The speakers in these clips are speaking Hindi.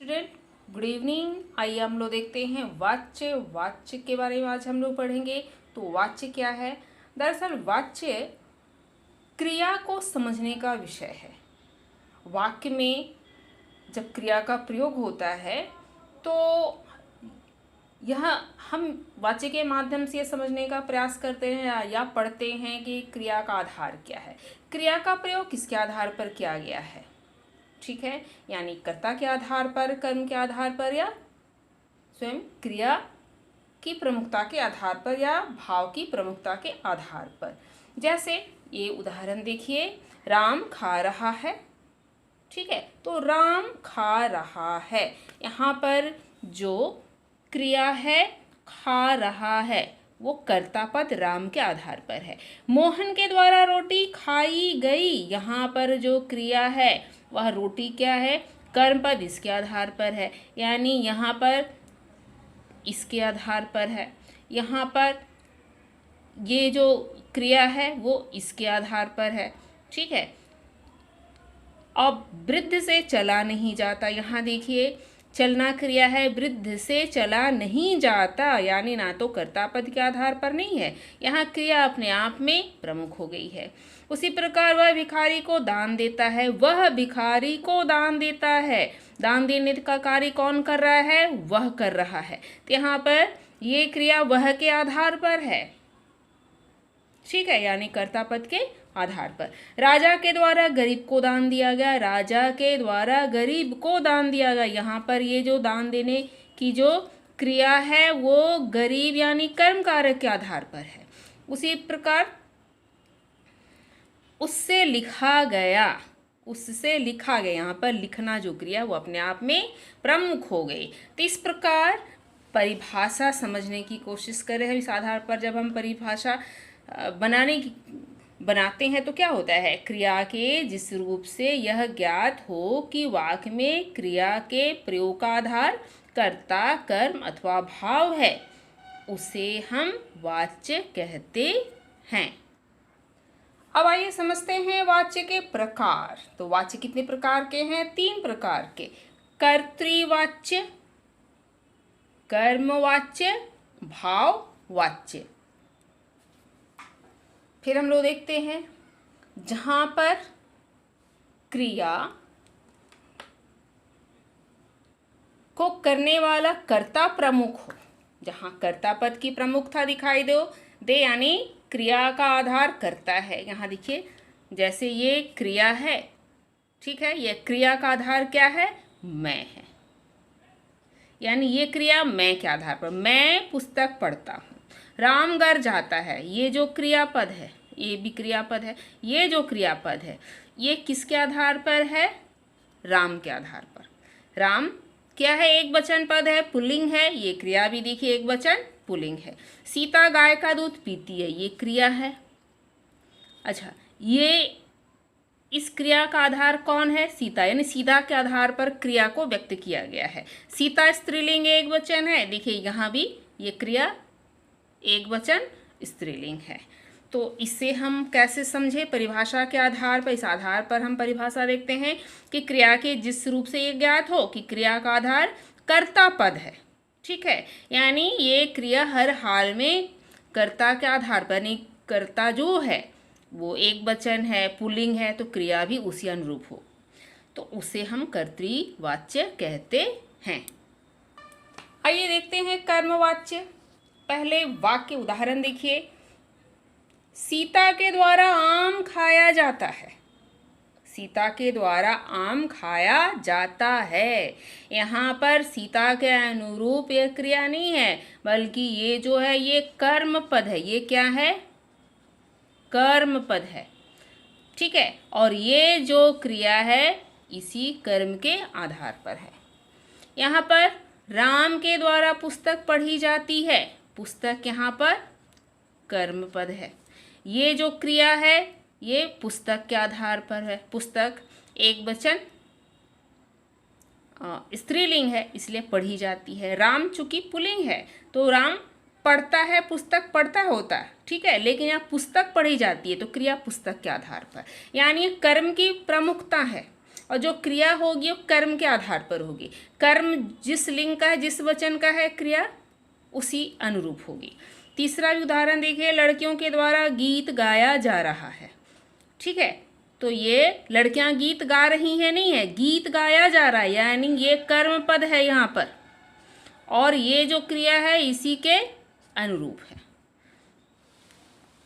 Student good evening. आइए हम लोग देखते हैं वाच्य। वाच्य के बारे में आज हम लोग पढ़ेंगे। तो वाच्य क्या है? दरअसल वाच्य क्रिया को समझने का विषय है। वाक्य में जब क्रिया का प्रयोग होता है तो यह हम वाच्य के माध्यम से समझने का प्रयास करते हैं या पढ़ते हैं कि क्रिया का आधार क्या है, क्रिया का प्रयोग किसके आधार पर किया गया है। ठीक है, यानी कर्ता के आधार पर, कर्म के आधार पर, या स्वयं क्रिया की प्रमुखता के आधार पर, या भाव की प्रमुखता के आधार पर। जैसे ये उदाहरण देखिए, राम खा रहा है। ठीक है, तो राम खा रहा है, यहाँ पर जो क्रिया है खा रहा है वो कर्ता पद राम के आधार पर है। मोहन के द्वारा रोटी खाई गई, यहाँ पर जो क्रिया है वह रोटी क्या है, कर्म पद इसके आधार पर है, यानी यहाँ पर इसके आधार पर है। यहाँ पर ये जो क्रिया है वो इसके आधार पर है। ठीक है, अब वृद्ध से चला नहीं जाता, यहाँ देखिए चलना क्रिया है, वृद्ध से चला नहीं जाता, यानी ना तो कर्ता पद के आधार पर नहीं है, यहाँ क्रिया अपने आप में प्रमुख हो गई है। उसी प्रकार वह भिखारी को दान देता है, वह भिखारी को दान देता है, दान देने का कार्य कौन कर रहा है, वह कर रहा है, तो यहाँ पर ये क्रिया वह के आधार पर है। ठीक है, यानी कर्ता पद के आधार पर। राजा के द्वारा गरीब को दान दिया गया, राजा के द्वारा गरीब को दान दिया गया, यहाँ पर ये जो दान देने की जो क्रिया है वो गरीब यानी कर्म कारक के आधार पर है। उसी प्रकार उससे लिखा गया, उससे लिखा गया, यहाँ पर लिखना जो क्रिया वो अपने आप में प्रमुख हो गई। तो इस प्रकार परिभाषा समझने की कोशिश कर रहे हैं। इस आधार पर जब हम परिभाषा बनाते हैं तो क्या होता है, क्रिया के जिस रूप से यह ज्ञात हो कि वाक्य में क्रिया के प्रयोग का आधार कर्ता, कर्म अथवा भाव है, उसे हम वाच्य कहते हैं। अब आइए समझते हैं वाच्य के प्रकार। तो वाच्य कितने प्रकार के हैं? 3 प्रकार के। कर्तृवाच्य, कर्मवाच्य, भाववाच्य। फिर हम लोग देखते हैं जहाँ पर क्रिया को करने वाला कर्ता प्रमुख हो, जहाँ कर्ता पद की प्रमुखता दिखाई दे यानी क्रिया का आधार कर्ता है। यहाँ देखिए जैसे ये क्रिया है, ठीक है, ये क्रिया का आधार क्या है, मैं है, यानी ये क्रिया मैं के आधार पर, मैं पुस्तक पढ़ता हूँ। राम घर जाता है, ये जो क्रियापद है, ये भी क्रियापद है, ये जो क्रियापद है ये किसके आधार पर है, राम के आधार पर। राम क्या है, एक वचन पद है, पुल्लिंग है, ये क्रिया भी देखिए एक वचन पुल्लिंग है। सीता गाय का दूध पीती है, ये क्रिया है। अच्छा, ये इस क्रिया का आधार कौन है, सीता, यानी सीता के आधार पर क्रिया को व्यक्त किया गया है। सीता स्त्रीलिंग एक वचन है, देखिए यहाँ भी ये क्रिया एक वचन स्त्रीलिंग है। तो इससे हम कैसे समझे, परिभाषा के आधार पर, इस आधार पर हम परिभाषा देखते हैं कि क्रिया के जिस रूप से ये ज्ञात हो कि क्रिया का आधार कर्ता पद है। ठीक है, यानी ये क्रिया हर हाल में कर्ता के आधार पर, नहीं कर्ता जो है वो एक वचन है, पुल्लिंग है, तो क्रिया भी उसी अनुरूप हो, तो उसे हम कर्तृवाच्य कहते हैं। आइए देखते हैं कर्मवाच्य। पहले वाक्य उदाहरण देखिए, सीता के द्वारा आम खाया जाता है, सीता के द्वारा आम खाया जाता है, यहाँ पर सीता के अनुरूप यह क्रिया नहीं है, बल्कि ये जो है ये कर्म पद है, ये क्या है, कर्म पद है। ठीक है, और ये जो क्रिया है इसी कर्म के आधार पर है। यहाँ पर राम के द्वारा पुस्तक पढ़ी जाती है, पुस्तक यहाँ पर कर्म पद है। ये जो क्रिया है ये पुस्तक के आधार पर है, पुस्तक एक वचन स्त्रीलिंग है इसलिए पढ़ी जाती है। राम चूंकि पुल्लिंग है तो राम पढ़ता है, पुस्तक पढ़ता होता है, ठीक है, लेकिन यहाँ पुस्तक पढ़ी जाती है तो क्रिया पुस्तक के आधार पर, यानी कर्म की प्रमुखता है। और जो क्रिया होगी वो कर्म के आधार पर होगी। कर्म जिस लिंग का है, जिस वचन का है, क्रिया उसी अनुरूप होगी। तीसरा भी उदाहरण देखिए, लड़कियों के द्वारा गीत गाया जा रहा है। ठीक है, तो ये लड़कियां गीत गा रही हैं नहीं है, गीत गाया जा रहा है, यानी ये कर्म पद है यहाँ पर, और ये जो क्रिया है इसी के अनुरूप है।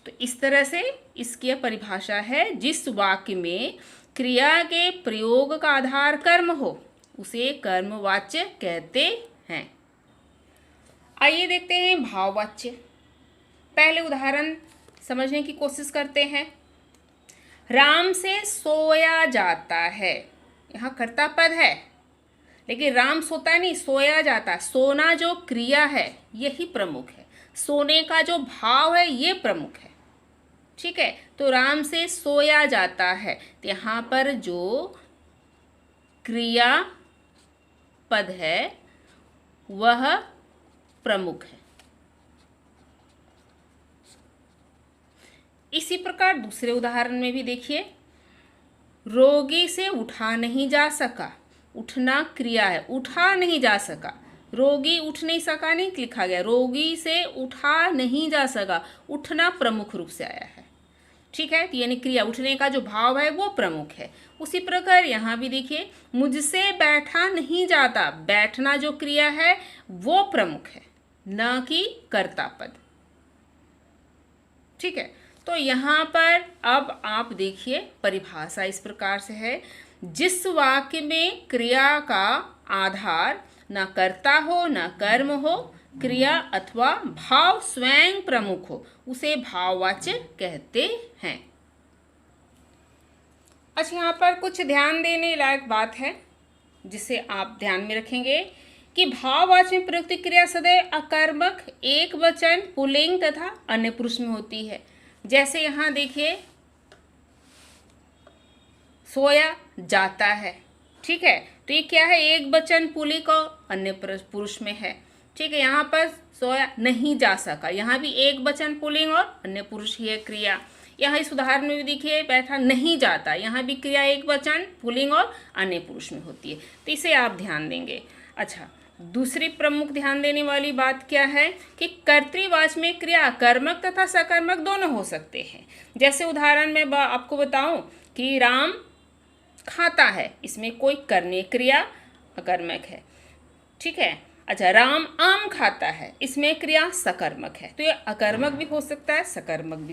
तो इस तरह से इसकी परिभाषा है, जिस वाक्य में क्रिया के प्रयोग का आधार कर्म हो उसे कर्मवाच्य कहते हैं। आइए देखते हैं भाववाच्य। पहले उदाहरण समझने की कोशिश करते हैं। राम से सोया जाता है, यहाँ कर्ता पद है, लेकिन राम सोता नहीं, सोया जाता। सोना जो क्रिया है यही प्रमुख है, सोने का जो भाव है ये प्रमुख है। ठीक है, तो राम से सोया जाता है, तो यहाँ पर जो क्रिया पद है वह प्रमुख है। इसी प्रकार दूसरे उदाहरण में भी देखिए, रोगी से उठा नहीं जा सका, उठना क्रिया है, उठा नहीं जा सका, रोगी उठ नहीं सका नहीं लिखा गया, रोगी से उठा नहीं जा सका, उठना प्रमुख रूप से आया है। ठीक है, तो यानी क्रिया, उठने का जो भाव है वो प्रमुख है। उसी प्रकार यहाँ भी देखिए, मुझसे बैठा नहीं जाता, बैठना जो क्रिया है वो प्रमुख है, न कि कर्ता पद। ठीक है, तो यहाँ पर अब आप देखिए परिभाषा इस प्रकार से है, जिस वाक्य में क्रिया का आधार न कर्ता हो न कर्म हो, क्रिया अथवा भाव स्वयं प्रमुख हो, उसे भाववाच्य कहते हैं। अच्छा, यहाँ पर कुछ ध्यान देने लायक बात है जिसे आप ध्यान में रखेंगे कि भाववाच्य में प्रयुक्त क्रिया सदैव अकर्मक, एक वचन, पुल्लिंग तथा अन्य पुरुष में होती है। जैसे यहाँ देखिए, सोया जाता है। ठीक है, तो ये क्या है, एक वचन पुल्लिंग और अन्य पुरुष में है। ठीक है, यहाँ पर सोया नहीं जा सका, यहाँ भी एक वचन पुल्लिंग और अन्य पुरुष ही है क्रिया। यहाँ इस उदाहरण में भी देखिए, बैठा नहीं जाता, यहाँ भी क्रिया एक वचन पुल्लिंग और अन्य पुरुष में होती है, तो इसे आप ध्यान देंगे। अच्छा, दूसरी प्रमुख ध्यान देने वाली बात क्या है कि कर्तृवाच्य में क्रिया कर्मक तथा सकर्मक दोनों हो सकते हैं। जैसे उदाहरण में आपको बताऊं कि राम खाता है, इसमें कोई करने क्रिया अकर्मक है। ठीक है, अच्छा, राम आम खाता है, इसमें क्रिया सकर्मक है, तो ये अकर्मक भी हो सकता है, सकर्मक भी।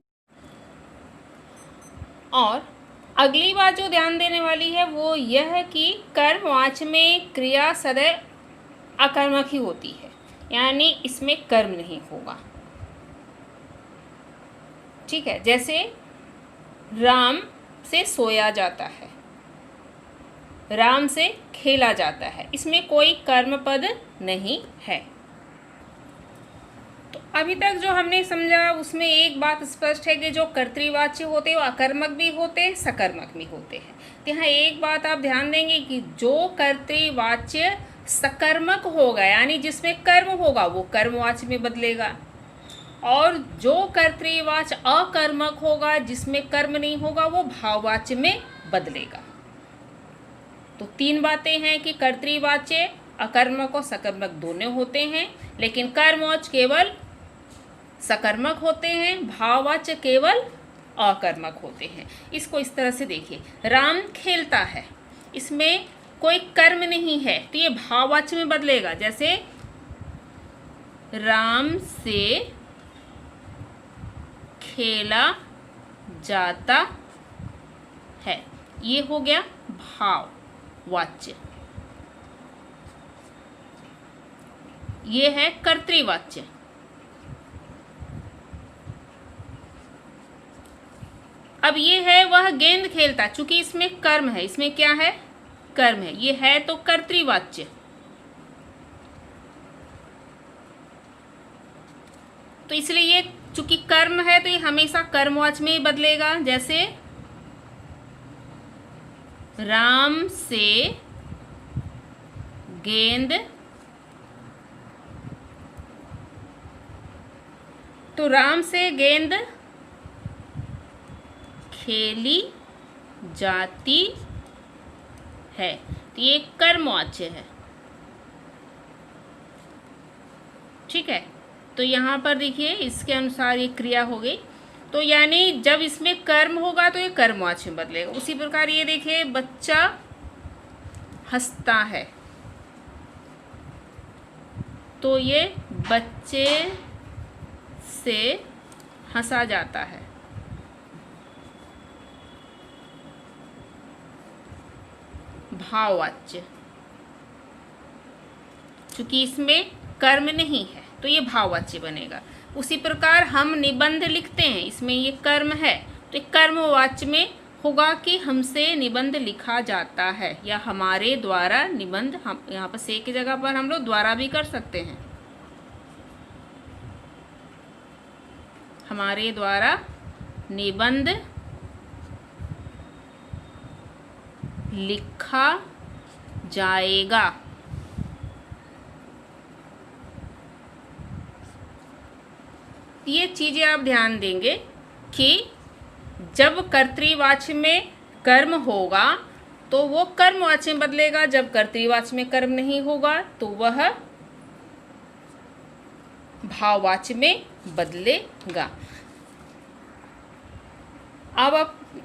और अगली बात जो ध्यान देने वाली है वो यह है कि कर्मवाच्य में क्रिया सदैव अकर्मक ही होती है, यानी इसमें कर्म नहीं होगा। ठीक है, जैसे राम से सोया जाता है, राम से खेला जाता है, इसमें कोई कर्म पद नहीं है। तो अभी तक जो हमने समझा उसमें एक बात स्पष्ट है कि जो कर्तृवाच्य होते हैं वो अकर्मक भी होते हैं, सकर्मक भी होते हैं। तो यहाँ एक बात आप ध्यान देंगे कि जो कर्तृवाच्य सकर्मक होगा, यानी जिसमें कर्म होगा, वो कर्मवाच्य में बदलेगा, और जो कर्तृवाच्य अकर्मक होगा, जिसमें कर्म नहीं होगा, वो भाववाच्य में बदलेगा। तो तीन बातें हैं कि कर्तृवाच्य अकर्मक और सकर्मक दोनों होते हैं, लेकिन कर्मवाच्य केवल सकर्मक होते हैं, भाववाच्य केवल अकर्मक होते हैं। इसको इस तरह से देखिए, राम खेलता है, इसमें कोई कर्म नहीं है, तो ये भाववाच्य में बदलेगा। जैसे राम से खेला जाता है, ये हो गया भाववाच्य। ये है कर्तृवाच्य। अब ये है वह गेंद खेलता, चूंकि इसमें कर्म है, इसमें क्या है, कर्म है, ये है तो कर्तृवाच्य। तो इसलिए ये चूंकि कर्म है तो ये हमेशा कर्मवाच्य में ही बदलेगा। जैसे राम से गेंद, तो राम से गेंद खेली जाती है, तो ये कर्मवाच्य है। ठीक है, तो यहाँ पर देखिए इसके अनुसार ये क्रिया हो गई, तो यानी जब इसमें कर्म होगा तो ये कर्मवाच्य में बदलेगा। उसी प्रकार ये देखिए बच्चा हंसता है, तो ये बच्चे से हंसा जाता है। भाववाच्य, चूंकि इसमें कर्म नहीं है तो ये भाववाच्य बनेगा। उसी प्रकार हम निबंध लिखते हैं, इसमें ये कर्म है तो कर्मवाच्य में होगा कि हमसे निबंध लिखा जाता है या हमारे द्वारा निबंध। हम यहाँ पर से की जगह पर हम लोग द्वारा भी कर सकते हैं, हमारे द्वारा निबंध लिखा जाएगा। ये चीज़ें आप ध्यान देंगे कि जब कर्तृवाच्य में कर्म होगा तो वो कर्मवाच्य में बदलेगा, जब कर्तृवाच्य में कर्म नहीं होगा तो वह भाववाच्य में बदलेगा। अब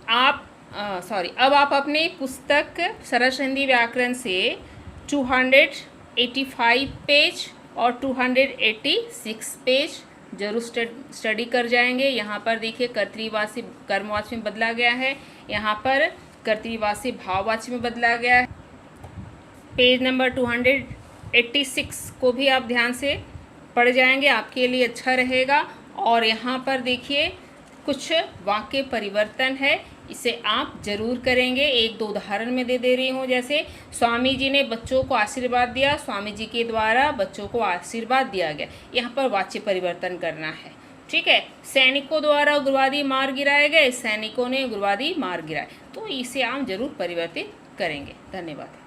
आप अपने पुस्तक सरल हिंदी व्याकरण से 285 पेज और 286 पेज जरूर स्टडी कर जाएंगे। यहाँ पर देखिए कर्तृवाची कर्मवाच्य में बदला गया है, यहाँ पर कर्तृवाची भाववाच्य में बदला गया है। पेज नंबर 286 को भी आप ध्यान से पढ़ जाएंगे, आपके लिए अच्छा रहेगा। और यहाँ पर देखिए कुछ वाक्य परिवर्तन है, इसे आप जरूर करेंगे। एक दो उदाहरण में दे रही हूँ, जैसे स्वामी जी ने बच्चों को आशीर्वाद दिया, स्वामी जी के द्वारा बच्चों को आशीर्वाद दिया गया, यहाँ पर वाच्य परिवर्तन करना है। ठीक है, सैनिकों द्वारा उग्रवादी मार गिराए गए, सैनिकों ने उग्रवादी मार गिराए, तो इसे आप जरूर परिवर्तित करेंगे। धन्यवाद।